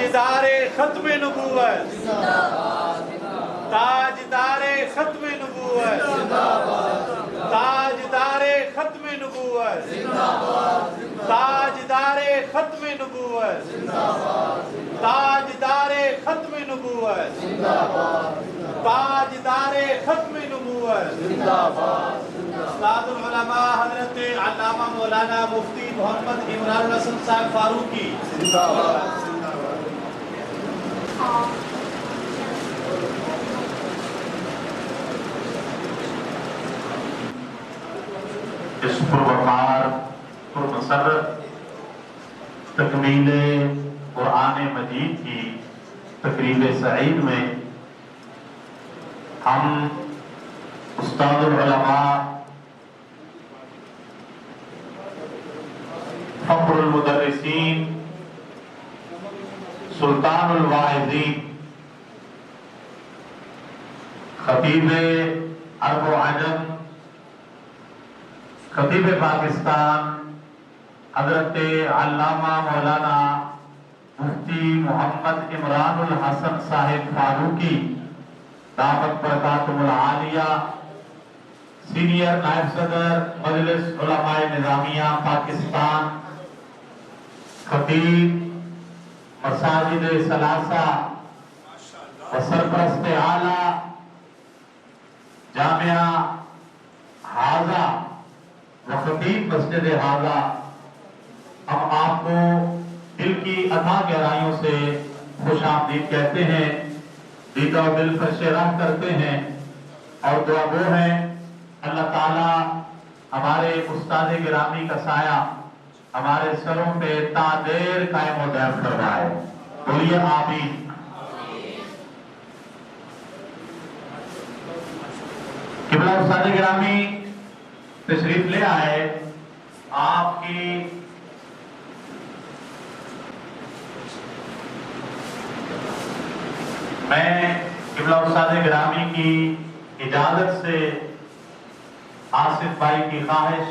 تاجدار ختم نبوت، تاجدار ختم نبوت، تاجدار ختم نبوت، تاجدار ختم نبوت، تاجدار ختم نبوت، تاجدار ختم نبوت. استاد العلماء حضرت علامہ مولانا مفتی محمد عمران الحسن صاحب فاروقی اس پروقار پرمسرت تکمیل قرآن مجید کی تقریب سعید میں ہم استاد العلماء فخر المدرسین سلطان الواعظین خطیب عرب و عجم خطیب پاکستان حضرت علامہ مولانا مفتی محمد عمران الحسن صاحب فاروقی دعوت برکاتہم العالیہ، سینئر نائب صدر مجلس علماء نظامیہ پاکستان، خطیب مساجد ثلاثہ و سرپرست اعلیٰ جامعہ حاضہ و خطیب مسجد حاضہ، ہم آپ کو دل کی اتھاہ گہرائیوں سے خوش آمدید کہتے ہیں، دیدہ و دل فرش راہ کرتے ہیں، اور دعا گو ہیں اللہ تعالیٰ ہمارے استاد گرامی کا سایہ ہمارے سروں پہ تا دیر قائم و دائم فرمائے، بولیے آمین۔ قبلہ استاد گرامی تشریف لے آئے، آپ کی میں قبلہ استاد گرامی کی اجازت سے آصف بھائی کی خواہش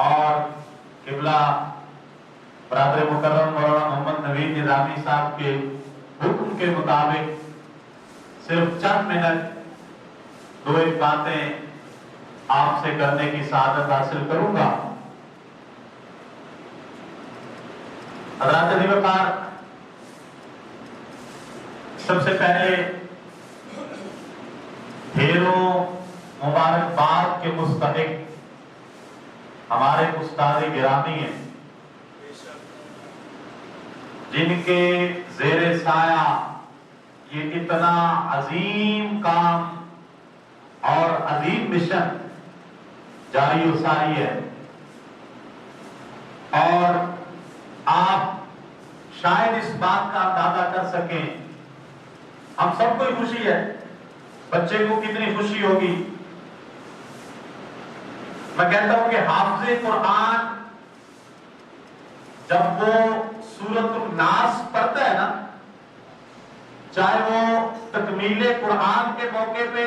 اور قبلہ برادر مکرم مولانا محمد نوید نظامی صاحب کے حکم کے مطابق صرف چند منٹ دو ایک باتیں آپ سے کرنے کی سعادت حاصل کروں گا۔ حضرات وقار، سب سے پہلے ڈھیروں مبارکباد کے مستحق ہمارے استاد گرامی ہیں، جن کے زیر سایہ یہ اتنا عظیم کام اور عظیم مشن جاری و ساری ہے، اور آپ شاید اس بات کا اندازہ کر سکیں، ہم سب کو خوشی ہے، بچے کو کتنی خوشی ہوگی۔ میں کہتا ہوں کہ حافظ قرآن جب وہ سورۃ الناس پڑھتا ہے نا، چاہے وہ تکمیل قرآن کے موقع پہ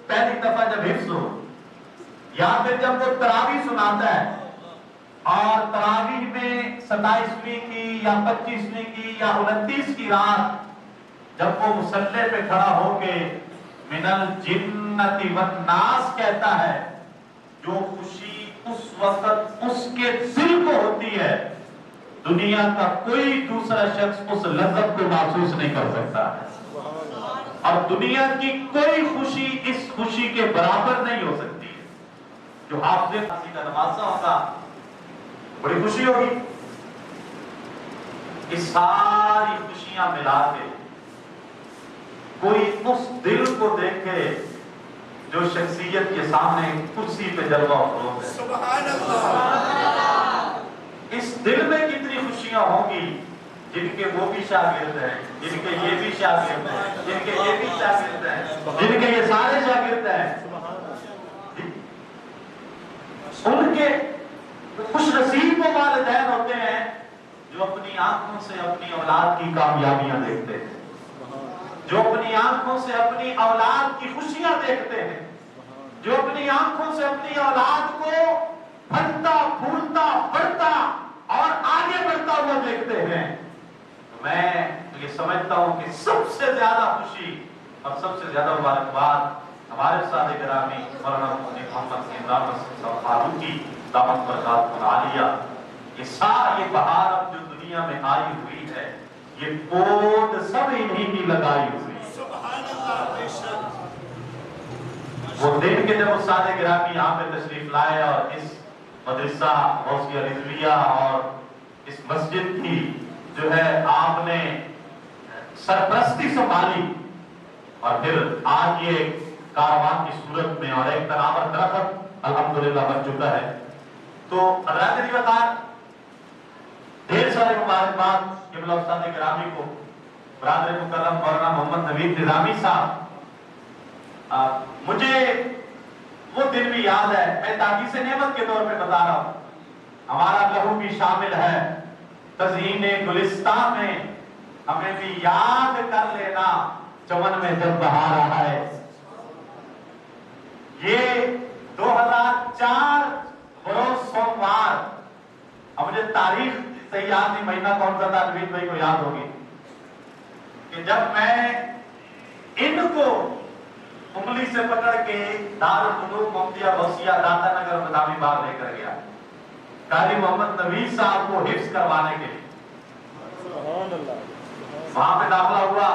پہلی دفعہ جب حفظ ہو، یا پھر جب وہ تراویح سناتا ہے، اور تراویح میں 27ویں کی یا 25ویں کی یا 29 کی رات جب وہ مصلی پہ کھڑا ہو کے من الجنۃ والناس کہتا ہے، جو خوشی اس وقت اس کے دل کو ہوتی ہے، دنیا کا کوئی دوسرا شخص اس لذت کو محسوس نہیں کر سکتا ہے، اور دنیا کی کوئی خوشی اس خوشی کے برابر نہیں ہو سکتی ہے۔ جو حافظ کا نوازا ہوگا بڑی خوشی ہوگی۔ اس ساری خوشیاں ملا کے کوئی اس دل کو دیکھے جو شخصیت کے سامنے کرسی پہ جلوہ افروز ہے۔ سبحان اللہ۔ اس دل میں کتنی خوشیاں ہوں گی جن کے وہ بھی شاگرد ہیں، جن کے یہ بھی شاگرد ہیں، جن کے یہ بھی شاگرد ہیں، جن کے یہ سارے شاگرد ہیں، ان کے خوش نصیب وہ والدین ہوتے ہیں جو اپنی آنکھوں سے اپنی اولاد کی کامیابیاں دیکھتے ہیں، جو اپنی آنکھوں سے اپنی اولاد کی خوشیاں دیکھتے ہیں، جو اپنی آنکھوں سے اپنی اولاد کو پھلتا پھولتا بڑھتا اور آگے بڑھتا ہوا دیکھتے ہیں۔ میں یہ سمجھتا ہوں کہ سب سے زیادہ خوشی اور سب سے زیادہ مبارکباد ہمارے استاد گرامی مولانا مفتی محمد عمران رسول صاحب فاروقی دامت برکاتہ عالیہ، یہ بہار اب جو دنیا میں آئی ہوئی ہے، یہ پود سب انہی کی لگائی ہوئی ہے۔ سبحان اللہ، بے شک۔ وہ دن کے جب استاد گرامی یہاں پہ تشریف لائے اور اس مدرسہ غوثیہ رضویہ اور اس مسجد کی جو ہے آپ نے سرپرستی سنبھالی، اور پھر آج یہ کاروان کی صورت میں اور ایک تناور درخت الحمدللہ بن چکا ہے، تو حضرات وقار ڈھیر سارے مبارکباد قبلہ استاد گرامی کو۔ برادر مکرم مولانا محمد نوید نظامی صاحب، مجھے وہ دن بھی یاد ہے، میں تاکیز نعمت کے طور پہ بتا رہا ہوں، ہمارا لہو بھی شامل ہے تزئین گلستان میں، ہمیں بھی یاد کر لینا چمن میں جب بہار رہا ہے۔ یہ 2004 بروز سوموار، اب مجھے تاریخ سے یاد نہیں، مہینہ کون سا تھا، نوید بھائی کو یاد ہوگی، کہ جب میں ان کو انگلی سے پکڑ کے دارالعلوم محمدیہ غوثیہ داتا نگر مدامی باغ لے کر گیا قاری محمد نوید صاحب کو حفظ کروانے کے لیے، وہاں پہ داخلہ ہوا،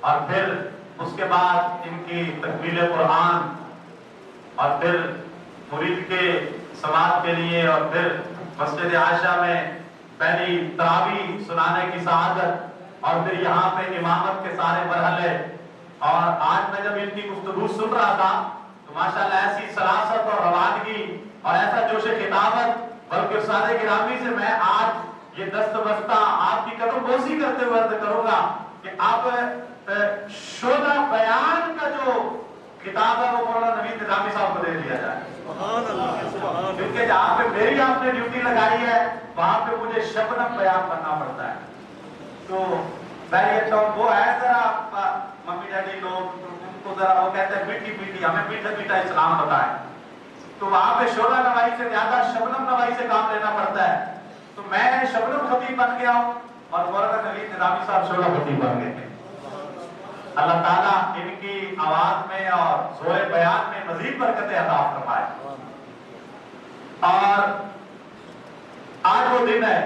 اور پھر اس کے بعد ان کی تکمیل قرآن، اور پھر مرید کے سماعت کے لیے، اور پھر مسجد عائشہ میں پہلی تراویح سنانے کی سعادت، اور پھر یہاں پہ امامت کے سارے مرحلے۔ اور آج میں جب ان کی گفتگو سن رہا تھا تو ماشاءاللہ ایسی سلاست اور روانگی اور ایسا جوش خطابت، بلکہ استاد گرامی سے میں آج یہ دست بستہ آپ کی قدم بوسی کرتے ہوئے عرض کروں گا کہ آپ شعلہ بیان کا جو خطاب ہے وہ مولانا نوید نظامی صاحب کو دے دیا جائے، کیونکہ جہاں پہ میری آپ نے ڈیوٹی لگائی ہے وہاں پہ مجھے شبنم بیان کرنا پڑتا ہے۔ تو میں یہ چاہوں، وہ ہے ذرا ممی ڈیڈی لوگ، ان کو ذرا وہ کہتے ہیں میٹھی میٹھی، ہمیں میٹھا میٹھا اسلام بتائیں، تو وہاں پہ شعلہ نوائی سے زیادہ شبنم نوائی سے کام لینا پڑتا ہے۔ تو میں شبنم خطیب بن گیا ہوں اور مولانا نوید نظامی صاحب شعلہ خطیب بن گئے ہیں۔ اللہ تعالیٰ ان کی آواز میں اور زور بیان میں مزید برکتیں عطا فرمائے۔ اور آج وہ دن ہے،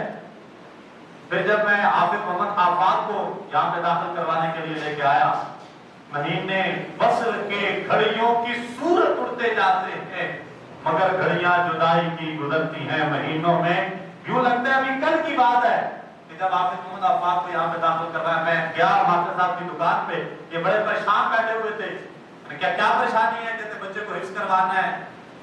پھر جب میں حافظ محمد آفاق کو یہاں پہ داخل کروانے کے لیے لے کے آیا، مہینے وصل کے گھڑیوں کی صورت اڑتے جاتے ہیں، مگر گھڑیاں جدائی کی گزرتی ہیں مہینوں میں، یوں لگتا ہے ابھی کل کی بات ہے کہ جب حافظ محمد آفاق کو یہاں پہ داخل کروایا، میں گیا حافظ صاحب کی دکان پہ، یہ بڑے پریشان بیٹھے ہوئے تھے، کیا پریشانی ہے؟ کہتے بچے کو حفظ کروانا ہے،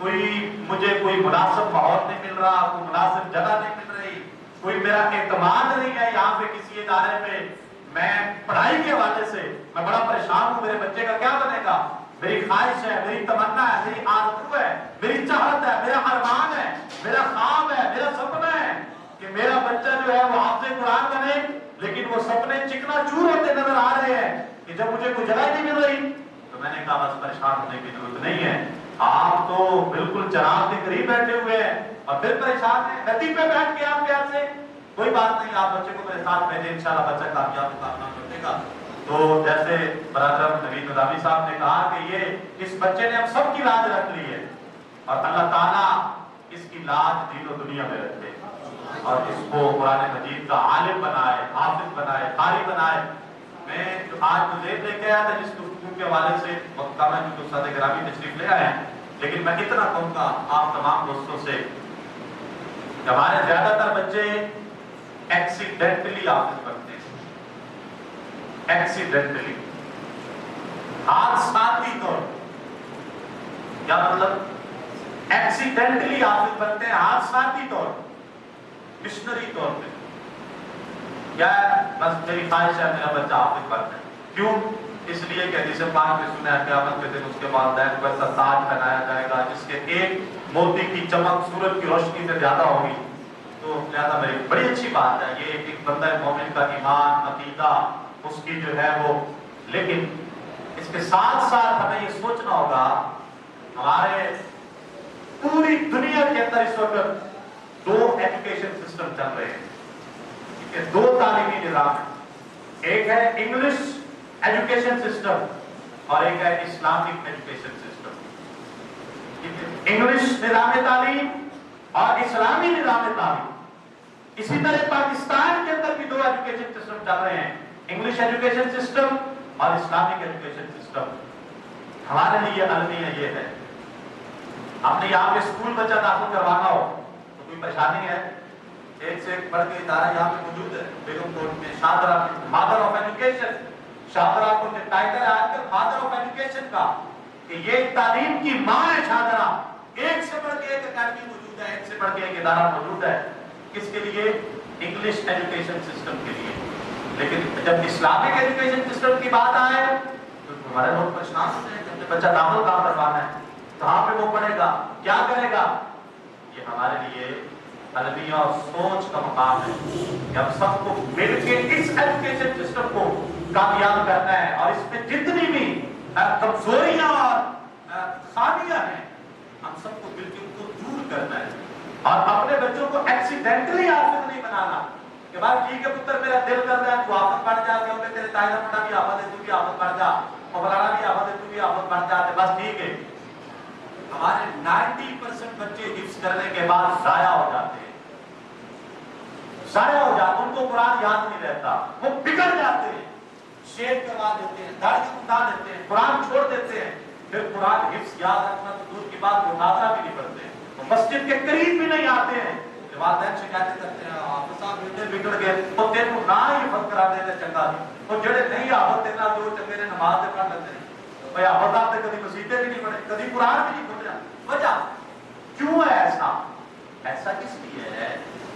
مجھے کوئی مناسب ماحول نہیں مل رہا، کوئی مناسب جگہ نہیں مل رہی، کوئی میرا اعتماد نہیں ہے یہاں پہ کسی ادارے پہ، میں پڑھائی کے حوالے سے میں بڑا پریشان ہوں، میرے بچے کا کیا بنے گا؟ میری خواہش ہے، میری تمنا ہے، میری آرزو ہے، میری چاہت ہے، میرا ارمان ہے، میرا خواب ہے، میرا سپنا ہے کہ میرا بچہ جو ہے وہ حافظ قرآن بنے، لیکن وہ سپنے چکنا چور ہوتے نظر آ رہے ہیں کہ جب مجھے کوئی جگہ نہیں مل رہی۔ تو میں نے کہا بس پریشان ہونے کی ضرورت نہیں ہے، آپ تو بالکل جناب کے قریب بیٹھے ہوئے ہیں اور پھر پریشان ہیں، ندی پہ بیٹھ کے آپ پیار سے، کوئی بات نہیں، آپ بچے کو میرے ساتھ بھیجیں، انشاءاللہ بچہ کامیاب کام کرے گا۔ تو جیسے برادر نوید نظامی صاحب نے کہا کہ یہ اس بچے نے ہم سب کی لاج رکھ لی ہے، اور اللہ تعالیٰ اس کی لاج دین و دنیا میں رکھے اور اس کو قرآن مجید کا عالم بنائے، حافظ بنائے، قاری بنائے۔ میں جو آج مزید لے کے آیا تھا جس گفتگو کے حوالے سے وقت کا، میں جو استاد گرامی تشریف لے آئے ہیں، لیکن میں اتنا کہوں گا آپ تمام دوستوں سے کہ ہمارے زیادہ تر بچے ایکسیڈنٹلی حافظ بنتے ہیں، ایکسیڈنٹلی، حادثاتی طور، کیا مطلب؟ ایکسیڈنٹلی حافظ بنتے ہیں، حادثاتی طور، مشنری طور پہ، کیا ہے؟ بس میری خواہش ہے میرا بچہ حافظ بن جائے۔ کیوں؟ اس لیے کہ حدیث پاک میں سنا ہے قیامت کے دن اس کے والدین کو ایسا تاج پہنایا جائے گا جس کے ایک موتی کی چمک سورج کی روشنی سے زیادہ ہوگی۔ تو لہذا میری بڑی اچھی بات ہے، یہ ایک بندہ مومن کا ایمان، عقیدہ اس کی جو ہے وہ، لیکن اس کے ساتھ ساتھ ہمیں یہ سوچنا ہوگا، ہمارے پوری دنیا کے اندر اس وقت دو ایجوکیشن سسٹم چل رہے ہیں، دو تعلیمی نظام ہیں، ایک ہے انگلش ایجوکیشن سسٹم اور ایک ہے اسلامک ایجوکیشن سسٹم. انگلش نظام تعلیم اور اسلامی نظام تعلیم. اسی طرح پاکستان کے اندر بھی دو ایجوکیشن سسٹم چل رہے ہیں, انگلش ایجوکیشن سسٹم اور اسلامک ایجوکیشن سسٹم. ہمارے لیے المیہ یہ ہے, ہم نے یہاں پہ اسکول بچہ داخل کروانا ہو تو کوئی پریشانی ہے؟ ایک سے ایک پڑھ کے ادارہ یہاں پہ موجود ہے بیگم کوٹ میں, شاہدرہ مادر آف ایجوکیشن. شاہدرہ کو ٹائٹل ہے آج کل مادر آف ایجوکیشن کا, کہ یہ تعلیم کی ماں ہے شاہدرہ. ایک سے بڑھ کے ایک اکیڈمی موجود ہے, ایک سے بڑھ کے ایک ادارہ موجود ہے. کس کے لیے؟ انگلش ایجوکیشن سسٹم کے لیے. لیکن جب اسلامک ایجوکیشن سسٹم کی بات آئے تو ہمارے لوگ پریشان ہوتے ہیں کہ بچہ داخل کہاں کروانا ہے, کہاں پہ وہ پڑھے گا, کیا کرے گا. یہ ہمارے لیے علمیہ اور سوچ کا مقام ہے کہ ہم سب کو مل کے اس ایجوکیشن سسٹم کو کامیاب کرنا ہے, اور اس میں جتنی بھی کمزوریاں اور خامیاں ہیں ہم سب کو مل کے ان کو دور کرنا ہے, اور اپنے بچوں کو ایکسیڈنٹلی حافظ نہیں بنانا کہ بھائی ٹھیک ہے پتر میرا دل کر رہا ہے تو حافظ پڑھ جا, کہ تیرے تائید منڈا بھی حافظ ہے تو بھی حافظ پڑھ جا, اور فلانا بھی حافظ ہے تو بھی حافظ پڑھ جا, بس ٹھیک ہے. ہمارے 90% بچے حفظ کرنے کے بعد ضائع ہو جاتے ہیں, ضائع ہو جاتے ہیں, ان کو قرآن یاد نہیں رہتا, وہ بگڑ جاتے ہیں, شیر کروا دیتے ہیں, داڑھی اٹھا دیتے ہیں, قرآن چھوڑ دیتے ہیں. پھر قرآن حفظ یاد رکھنا تو دور کی بات, وہ ناظرہ بھی نہیں پڑھتے ہیں, وہ مسجد کے قریب بھی نہیں آتے ہیں. والدین شکایتیں کرتے ہیں حافظ صاحب اتنے بگڑ گئے, وہ تیرے کو نہ ہی حفظ کرا دیتے چنگا نہیں, وہ جڑے نہیں حافظ دینا جو چنگے نے نماز دے پڑھ لیتے ہیں. بھائی حافظ صاحب نے کبھی مسیطے بھی نہیں پڑھے, کبھی قرآن بھی نہیں پڑھا. وجہ کیوں ہے ایسا؟ ایسا اس لیے ہے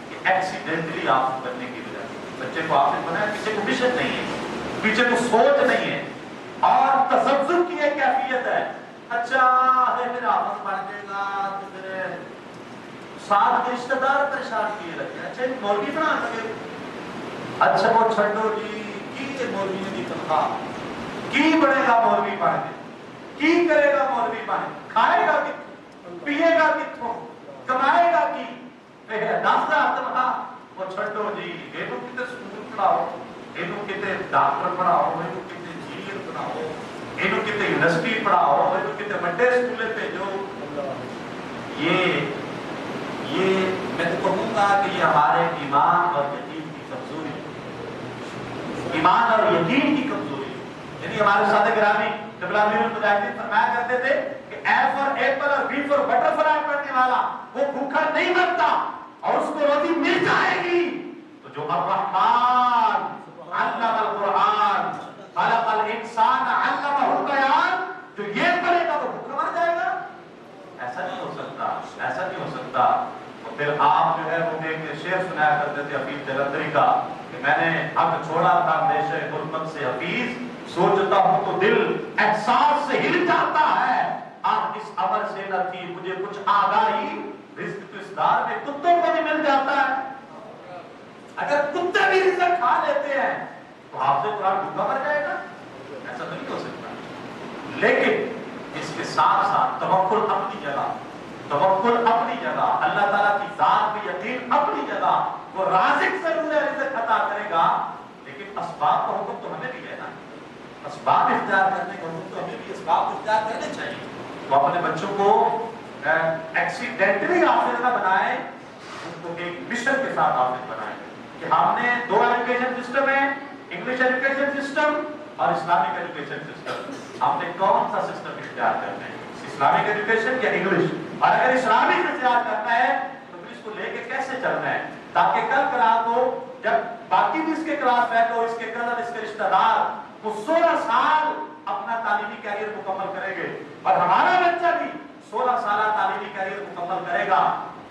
کہ ایکسیڈنٹلی حافظ بننے کی وجہ سے بچے کو حافظ بنا ہے, پیچھے کو مشن نہیں ہے, پیچھے کو سوچ نہیں ہے, اور تذبذب کی ایک کیفیت ہے. اچھا ہے میرا حافظ بن جائے گا تو میرے ساتھ کے رشتہ دار پریشان کیے رکھے, اچھا ایک مولوی بنا سکے, اچھا وہ چھڈو جی کی مولوی نے دی تنخواہ, کی بڑھے گا مولوی بن کے, کی کرے گا مولوی بن, کھائے گا کتوں, پیے گا کتوں, کمائے گا کی, 10,000 تنخواہ, وہ چھڈو جی یہ تو کتے سکول پڑھاؤ, یہ تو کتے ڈاکٹر پڑھاؤ, یہ تو کتے انجینئر پڑھاؤ, یہ تو کتے یونیورسٹی پڑھاؤ, یہ تو کتے بڑے اسکولے بھیجو. یہ میں تو کہوں گا کہ یہ ہمارے ایمان اور یقین کی کمزوری ہے, ایمان اور یقین کی کمزوری ہے. یعنی ہمارے سادہ گرامی قبلہ امیر المجاہدین فرمایا کرتے تھے کہ اے فار ایپل اور بی فار بٹر فلائی پڑھنے والا وہ بھوکا نہیں مرتا اور اس کو روزی مل جائے گی. تو جو الرحمن علم القرآن خلق الانسان علمہ البیان, جو یہ پڑھے گا وہ بھوکا مر جائے گا. ایسا نہیں ہو سکتا, ایسا نہیں ہو سکتا. پھر آپ جو ہے وہ ایک شعر سنایا کرتے تھے حفیظ جلندری کا کہ میں نے حق چھوڑا تھا اندیشہ غربت سے حفیظ, سوچتا ہوں تو دل احساس سے ہل جاتا ہے, اب اس عمر سے نہ تھی مجھے کچھ آگاہی, رزق تو اس دار میں کتوں کو بھی مل جاتا ہے. اگر کتے بھی رزق کھا لیتے ہیں تو آپ سے قرآن بھوکا مر جائے گا, ایسا تو نہیں ہو سکتا. لیکن اس کے ساتھ ساتھ توکل اپنی جگہ, توکل اپنی جگہ, اللہ تعالیٰ کی ذات پہ یقین اپنی جگہ. وہ رازق ضرور ہے, رزق عطا کرے گا, لیکن اسباب کا حکم تو ہمیں بھی ہے نا, اسباب اختیار کرنے کا حکم تو ہمیں بھی اسباب اختیار کرنے چاہیے. تو اپنے بچوں کو ایکسیڈنٹلی حافظ نہ بنائیں, ان کو ایک مشن کے ساتھ حافظ بنائیں کہ ہم نے دو ایجوکیشن سسٹم ہے, انگلش ایجوکیشن سسٹم اور اسلامک ایجوکیشن سسٹم. ہم نے کون سا سسٹم اختیار کرنا ہے, اسلامک ایجوکیشن یا انگلش؟ اور اگر اسلامک اختیار کرنا ہے تو پھر اس کو لے کے کیسے چلنا ہے, تاکہ کل کلاس کو جب باقی بھی اس کے کلاس فیلو, اس کے کزن, اس کے رشتہ دار وہ 16 سال اپنا تعلیمی کیریئر مکمل کریں گے, اور ہمارا بچہ بھی 16 سالہ تعلیمی کیریئر مکمل کرے گا.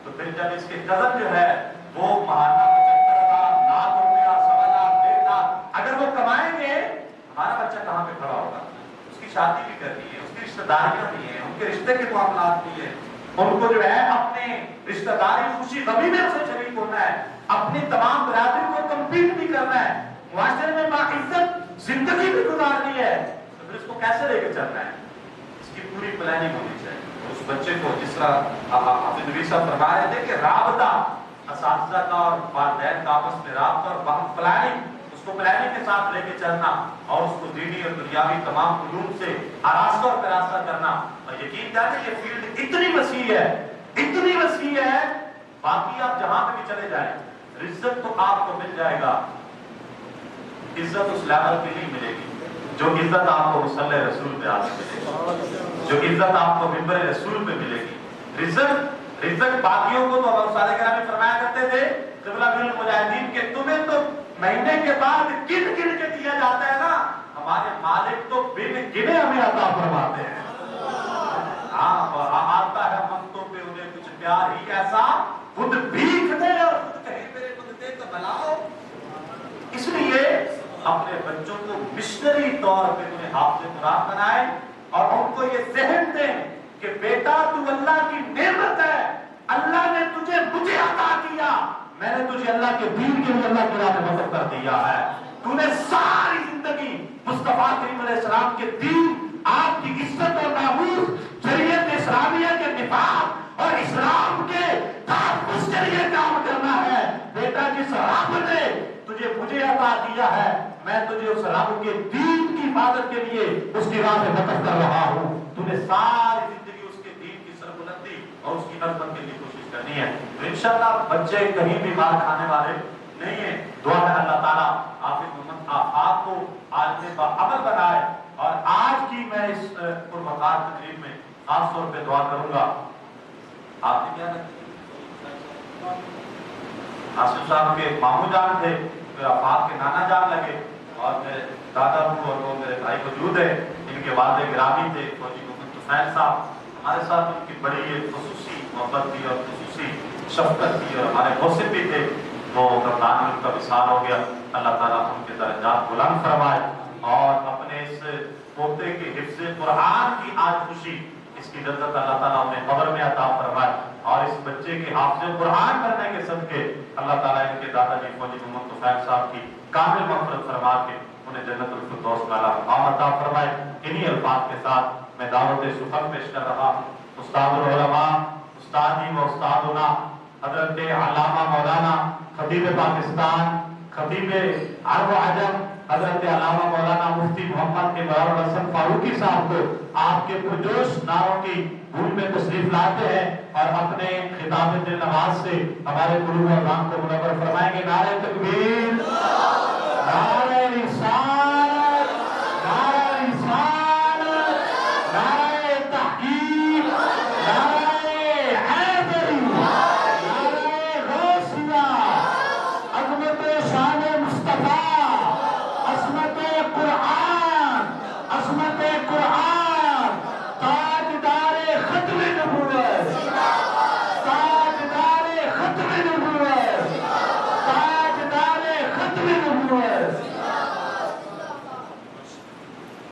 تو پھر جب اس کے کزن جو ہے وہ ماہانہ 75,000 لاکھ روپیہ, 1.25 لاکھ, 1.5 لاکھ اگر وہ کمائیں گے, ہمارا بچہ کہاں پہ کھڑا ہوگا؟ اس کی شادی بھی کرنی ہے, اس کی رشتہ داریاں بھی ہیں, ان کے رشتے کے معاملات بھی ہیں, ان کو جو ہے اپنے رشتہ داری خوشی غمی میں اسے شریک ہونا ہے, اپنی تمام برادری کو کمپیٹ بھی کرنا ہے, معاشرے میں باعزت زندگی بھی گزارنی ہے. تو پھر اس کو کیسے لے کے چلنا ہے؟ اس کی پوری پلاننگ ہونی چاہیے. اس بچے کو جس طرح حافظ نبی صاحب فرما رہے تھے کہ رابطہ اساتذہ کا اور والدین کا آپس میں رابطہ اور پلاننگ, اس اس کو پلاننگ کے ساتھ لے کے چلنا اور اس کو دینی اور دنیاوی تمام علوم سے آراستہ اور پیراستہ کرنا. اور یقین جانے یہ فیلڈ اتنی وسیع ہے، اتنی وسیع ہے، باقی آپ جہاں پہ بھی چلے جائیں عزت تو آپ کو مل جائے گا. عزت اس لیول کی نہیں ملے گی جو عزت آپ کو مصلی رسول پہ آ کے ملے گی، جو عزت آپ کو ممبر رسول پہ ملے گی. عزت باقیوں کو تو ہم سارے گھر میں فرمایا کرتے تھے قبلہ المجاہدین کہ تمہیں تو مہینے کے بعد گن گن کے دیا جاتا ہے نا، ہمارے مالک تو بن گنے ہمیں عطا فرماتے ہیں. آتا ہے منتوں پہ انہیں کچھ پیار ہی ایسا، خود بھیک دے اور خود کہیں میرے خود دے تو بلاؤ. اس لیے اپنے بچوں کو مشنری طور پہ انہیں حافظ قرآن بنائے اور ان کو یہ ذہن دیں کہ بیٹا تو اللہ کی نعمت ہے، اللہ نے تجھے مجھے عطا کیا، میں نے تجھے اللہ کے دین کے لیے اللہ کی راہ میں وقف کر دیا ہے. تو نے ساری زندگی مصطفیٰ کریم علیہ السلام کے دین، آپ کی عزت اور ناموس، شریعت اسلامیہ کے نفاذ اور اسلام کے تحفظ کے لیے کام کرنا ہے. بیٹا جس رب نے تجھے مجھے عطا کیا ہے، میں تجھے اس رب کے دین کی حفاظت کے لیے اس کی راہ میں وقف کر رہا ہوں. تو نے ساری زندگی اس کے دین کی سربلندی اور اس کی عظمت کے لیے کوشش کرنی ہے. تو انشاءاللہ بچے کہیں بھی مار کھانے والے نہیں ہیں. دعا ہے اللہ تعالیٰ حافظ محمد آپ کو عالم باعمل بنائے. اور آج کی میں اس پروقار تقریب میں خاص طور پہ دعا کروں گا. آپ نے کیا رکھا؟ آصف صاحب کے ماموں جان تھے، پھر آفاق کے نانا جان لگے، اور میرے دادا ابو اور وہ میرے بھائی موجود ہیں. ان کے والد گرامی تھے فوجی محمد طفیل صاحب. ہمارے ساتھ ان کی بڑی خصوصی محبت تھی اور خصوصی شفقت تھی، اور ہمارے محسن بھی تھے. وہ رمضان میں ان کا وصال ہو گیا. اللہ تعالیٰ ان کے درجات بلند فرمائے اور اپنے اس پوتے کے حفظ قرآن کی آج خوشی، اس کی لذت اللہ تعالیٰ انہیں قبر میں عطا فرمائے. اور اس بچے کے حافظ قرآن کرنے کے صدقے اللہ تعالیٰ ان کے دادا جی فوجی محمد طفیل صاحب کی کامل مغفرت فرما کے انہیں جنت الفردوس میں اعلیٰ مقام عطا فرمائے. انہی الفاظ کے ساتھ میں دعوت سخن پیش کر رہا ہوں. استاد العلماء، استادی و استادنا حضرت علامہ مولانا خطیب پاکستان، خطیب عرب و عجم، حضرت علامہ مولانا مفتی محمد عمران الحسن فاروقی صاحب کو آپ کے پرجوش نعروں کی دھول میں تشریف لاتے ہیں اور اپنے خطاب دل نواز سے ہمارے قلوب و اذان کو منور فرمائیں گے. نعرہ تکبیر، نعرہ